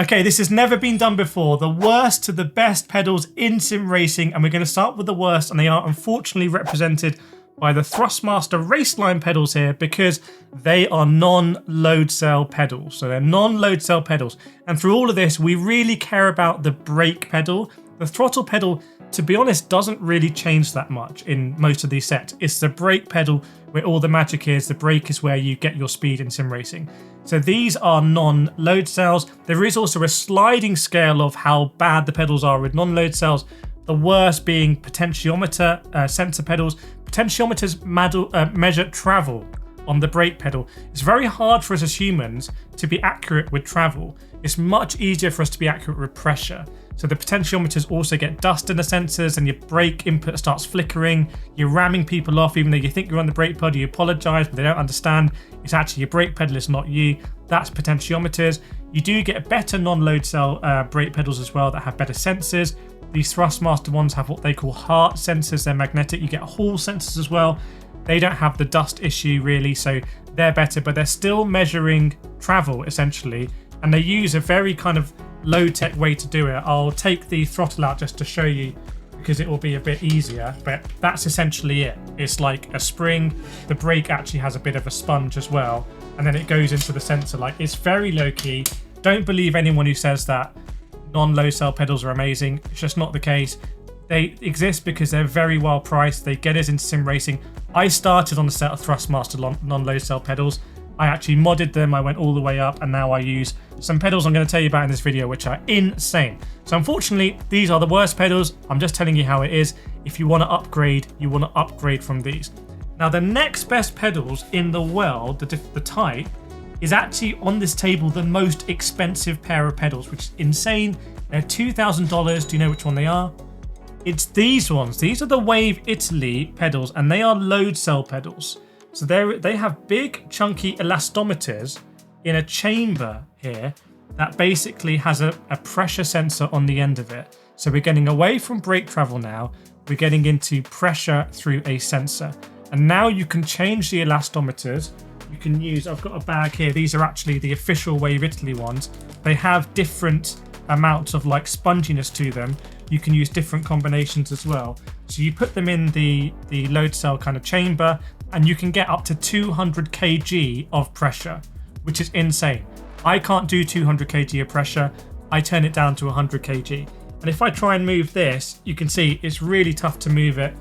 Okay, this has never been done before. The worst to the best pedals in sim racing, and we're going to start with the worst, and they are unfortunately represented by the THRUSTMASTER Raceline pedals here because they are non-load cell pedals. So they're non-load cell pedals. And through all of this, we really care about the brake pedal. The throttle pedal, to be honest, doesn't really change that much in most of these sets. It's the brake pedal where all the magic is. The brake is where you get your speed in sim racing. So these are non-load cells. There is also a sliding scale of how bad the pedals are with non-load cells. The worst being potentiometer sensor pedals. Potentiometers measure travel on the brake pedal. It's very hard for us as humans to be accurate with travel. It's much easier for us to be accurate with pressure. So the potentiometers also get dust in the sensors and your brake input starts flickering. You're ramming people off even though you think you're on the brake pedal. You apologize, but they don't understand. It's actually your brake pedal, it's not you. That's potentiometers. You do get better non-load cell brake pedals as well that have better sensors. These THRUSTMASTER ones have what they call heart sensors. They're magnetic. You get Hall sensors as well. They don't have the dust issue really, so they're better, but they're still measuring travel essentially. And they use a very kind of low-tech way to do it. I'll take the throttle out just to show you because it will be a bit easier, but that's essentially it. It's like a spring. The brake actually has a bit of a sponge as well, and then it goes into the sensor. Like, it's very low-key. Don't believe anyone who says that non-low cell pedals are amazing. It's just not the case. They exist because they're very well priced. They get us into sim racing. I started on a set of THRUSTMASTER non-low cell pedals. I actually modded them. I went all the way up, and now I use some pedals I'm going to tell you about in this video, which are insane. So unfortunately, these are the worst pedals. I'm just telling you how it is. If you want to upgrade, you want to upgrade from these. Now, the next best pedals in the world, the type, is actually on this table the most expensive pair of pedals, which is insane. They're $2,000. Do you know which one they are? It's these ones. These are the Wave Italy pedals, and they are load cell pedals. So they have big chunky elastometers in a chamber here that basically has a pressure sensor on the end of it. So we're getting away from brake travel now. We're getting into pressure through a sensor. And now you can change the elastometers. You can use, I've got a bag here. These are actually the official Wave Italy ones. They have different amounts of like sponginess to them. You can use different combinations as well. So you put them in the load cell kind of chamber, and you can get up to 200 kg of pressure, which is insane. I can't do 200 kg of pressure. I turn it down to 100 kg. And if I try and move this, you can see it's really tough to move it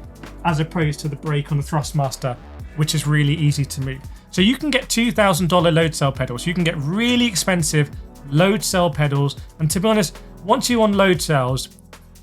as opposed to the brake on the THRUSTMASTER, which is really easy to move. So you can get $2,000 load cell pedals. You can get really expensive load cell pedals. And to be honest, once you're on load cells,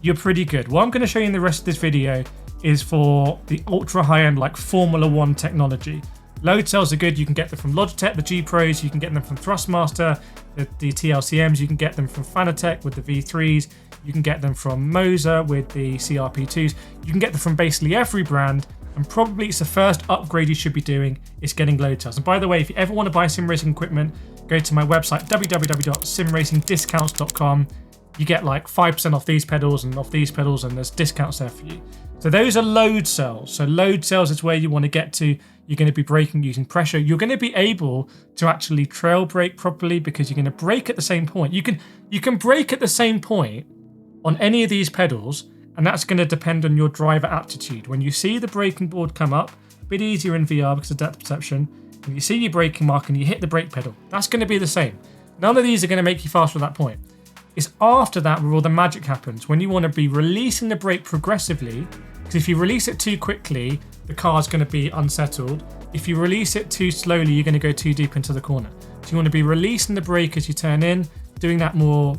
you're pretty good. What I'm going to show you in the rest of this video is for the ultra high-end like Formula 1 technology. Load cells are good. You can get them from LOGITECH, the G Pros. You can get them from THRUSTMASTER, the TLCMs. You can get them from FANATEC with the V3s. You can get them from MOZA with the CRP2s. You can get them from basically every brand. And probably it's the first upgrade you should be doing is getting load cells. And by the way, if you ever want to buy sim racing equipment, go to my website, www.simracingdiscounts.com. You get like 5% off these pedals and off these pedals, and there's discounts there for you. So those are load cells. So load cells is where you want to get to. You're going to be braking using pressure. You're going to be able to actually trail brake properly because you're going to brake at the same point. You can brake at the same point on any of these pedals, and that's going to depend on your driver aptitude. When you see the braking board come up, a bit easier in VR because of depth perception, when you see your braking mark and you hit the brake pedal, that's going to be the same. None of these are going to make you faster at that point. It's after that where all the magic happens, when you want to be releasing the brake progressively, because if you release it too quickly, the car's going to be unsettled. If you release it too slowly, you're going to go too deep into the corner. So you want to be releasing the brake as you turn in, doing that more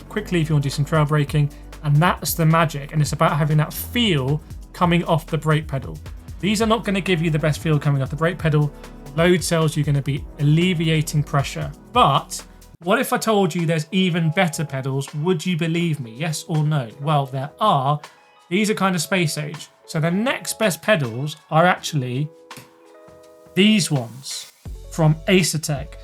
quickly if you want to do some trail braking, and that's the magic. And it's about having that feel coming off the brake pedal. These are not going to give you the best feel coming off the brake pedal. Load cells, you're going to be alleviating pressure. But what if I told you there's even better pedals? Would you believe me? Yes or no? Well, there are. These are kind of space age. So the next best pedals are actually these ones from ASETEK.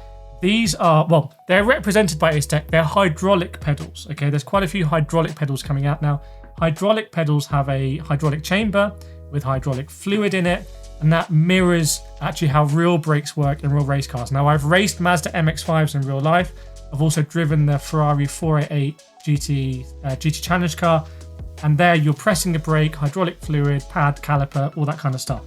These are, well, they're represented by ASETEK. They're hydraulic pedals. Okay, there's quite a few hydraulic pedals coming out now. Hydraulic pedals have a hydraulic chamber with hydraulic fluid in it, and that mirrors actually how real brakes work in real race cars. Now, I've raced Mazda MX-5s in real life. I've also driven the Ferrari 488 GT Challenge car, and there you're pressing a brake, hydraulic fluid, pad, caliper, all that kind of stuff.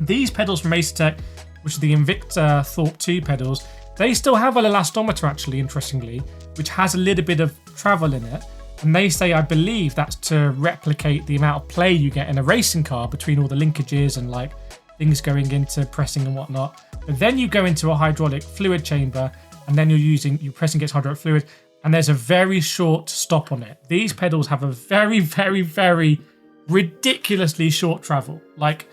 These pedals from ASETEK, which are the Invicta Thorpe 2 pedals, they still have an elastometer actually, interestingly, which has a little bit of travel in it. And they say, I believe that's to replicate the amount of play you get in a racing car between all the linkages and like things going into pressing and whatnot. But then you go into a hydraulic fluid chamber, and then you're pressing against hydraulic fluid, and there's a very short stop on it. These pedals have a very, very, very ridiculously short travel, like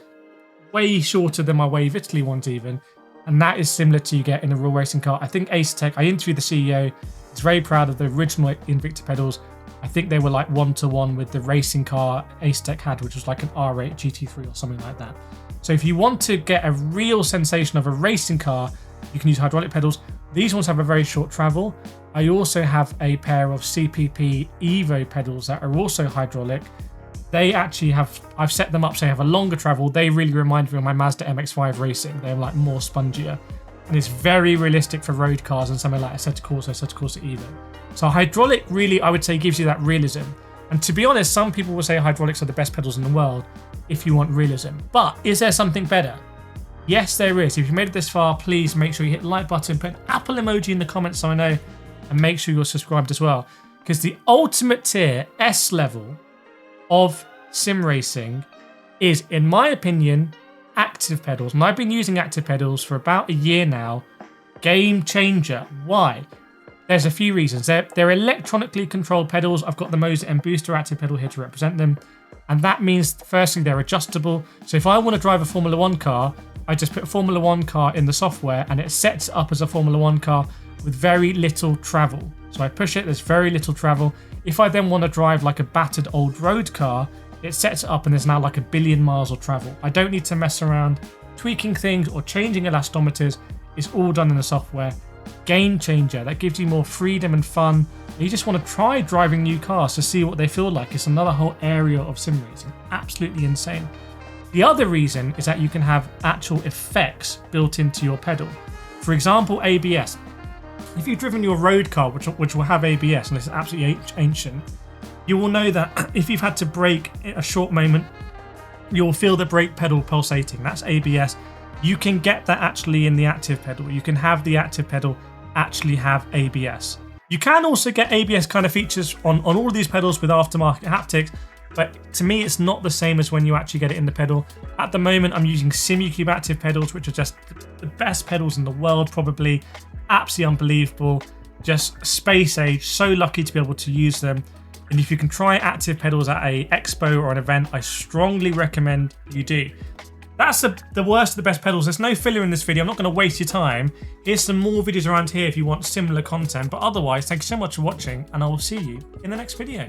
way shorter than my Wave Italy ones even. And that is similar to you get in a real racing car. I think ASETEK, I interviewed the CEO, he's very proud of the original Invicta pedals. I think they were like 1-to-1 with the racing car ASETEK had, which was like an R8 GT3 or something like that. So if you want to get a real sensation of a racing car, you can use hydraulic pedals. These ones have a very short travel. I also have a pair of CPP Evo pedals that are also hydraulic. They actually have, I've set them up so they have a longer travel. They really remind me of my Mazda MX-5 Racing. They're like more spongier. And it's very realistic for road cars and something like ASETEK Evo. So hydraulic really, I would say, gives you that realism. And to be honest, some people will say hydraulics are the best pedals in the world if you want realism. But is there something better? Yes, there is. If you made it this far, please make sure you hit the like button, put an Apple emoji in the comments so I know, and make sure you're subscribed as well. Because the ultimate tier, S level of sim racing is, in my opinion, active pedals. And I've been using active pedals for about a year now. Game changer. Why? There's a few reasons. They're electronically controlled pedals. I've got the MOZA and Booster active pedal here to represent them. And that means, firstly, they're adjustable. So if I want to drive a Formula 1 car, I just put a Formula 1 car in the software and it sets it up as a Formula 1 car with very little travel. So I push it, there's very little travel. If I then want to drive like a battered old road car, it sets it up and there's now like 1 billion miles of travel. I don't need to mess around tweaking things or changing elastometers. It's all done in the software. Game changer. That gives you more freedom and fun. You just want to try driving new cars to see what they feel like. It's another whole area of sim racing. Absolutely insane. The other reason is that you can have actual effects built into your pedal. For example, ABS. If you've driven your road car, which will have ABS, and this is absolutely ancient, you will know that if you've had to brake a short moment, you'll feel the brake pedal pulsating. That's ABS. You can get that actually in the active pedal. You can have the active pedal actually have ABS. You can also get ABS kind of features on all of these pedals with aftermarket haptics, but to me it's not the same as when you actually get it in the pedal. At the moment I'm using SIMUCUBE active pedals, which are just the best pedals in the world probably. Absolutely unbelievable, just space age, so lucky to be able to use them. And if you can try active pedals at a expo or an event, I strongly recommend you do. That's the worst of the best pedals. There's no filler in this video. I'm not going to waste your time. Here's some more videos around here if you want similar content. But otherwise, thanks so much for watching, and I will see you in the next video.